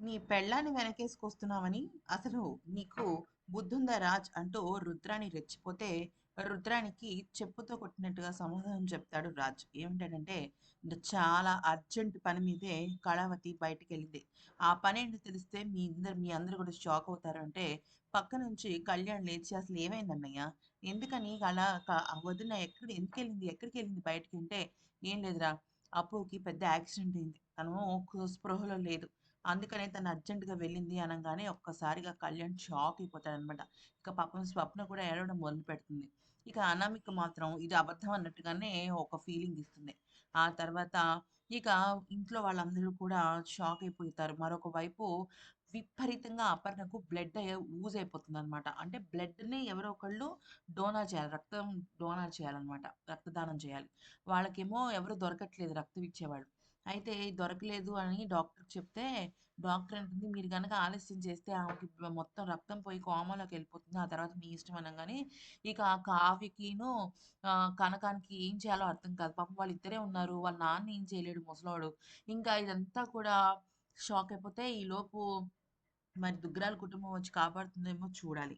నీ పెళ్ళాన్ని వెనకేసుకొస్తున్నావని అసలు నీకు బుద్ధుందా రాజ్ అంటూ రుద్రాణి రెచ్చిపోతే రుద్రానికి చెప్పుతో కొట్టినట్టుగా సమాధానం చెప్తాడు రాజ్. ఏమిటంటే చాలా అర్జెంట్ పని మీదే కళావతి బయటికెళ్ళింది. ఆ పనేంటో తెలిస్తే మీ అందరూ కూడా షాక్ అవుతారు అంటే పక్క నుంచి కళ్యాణ్ లేచి అసలు ఏమైందన్నయ్య? ఎందుకని అలా వదిన ఎందుకెళ్ళింది? ఎక్కడికెళ్ళింది బయటికి అంటే ఏం లేదురా, అప్పుకి పెద్ద యాక్సిడెంట్ అయింది. తను స్పృహలో లేదు. అందుకనే తను అర్జెంట్‌గా వెళ్ళింది అనంగానే ఒక్కసారిగా కళ్యాణ్ షాక్ అయిపోతాడనమాట. ఇక పాపం స్వప్న కూడా ఏడవడం మొదలుపెడుతుంది. ఇక అనామిక మాత్రం ఇది అబద్ధం అన్నట్టుగానే ఒక ఫీలింగ్ ఇస్తుంది. ఆ తర్వాత ఇక ఇంట్లో వాళ్ళందరూ కూడా షాక్ అయిపోతారు. మరొక వైపు విపరీతంగా అపర్ణకు బ్లడ్ ఊజ్ అయిపోతుందనమాట. అంటే బ్లడ్‌ని ఎవరో ఒకళ్ళు డోనేట్ చేయాలి. రక్తం డోనేట్ చేయాలనమాట. రక్తదానం చేయాలి. వాళ్ళకేమో ఎవరు దొరకట్లేదు రక్తం ఇచ్చేవాళ్ళు. అయితే దొరకలేదు అని డాక్టర్‌కి చెప్తే డాక్టర్ అంటుంది, "మీరు గనక ఆలస్యం చేస్తే ఆమెకి మొత్తం రక్తం పోయి కోమాలోకెళ్ళిపోతుంది. ఆ తర్వాత మీ ఇష్టం" అనంగానే ఇక ఆ కావ్యకిను కనకానికి ఏం చేయాలో అర్థం కాదు. పాపం వాళ్ళిద్దరే ఉన్నారు. వాళ్ళ నాన్న ఏం చేయలేడు ముసలోడు. ఇంకా ఇదంతా కూడా షాక్ అయిపోతే ఈలోపు మరి దుగ్గరాల కుటుంబం వచ్చి కాపాడుతుందేమో చూడాలి.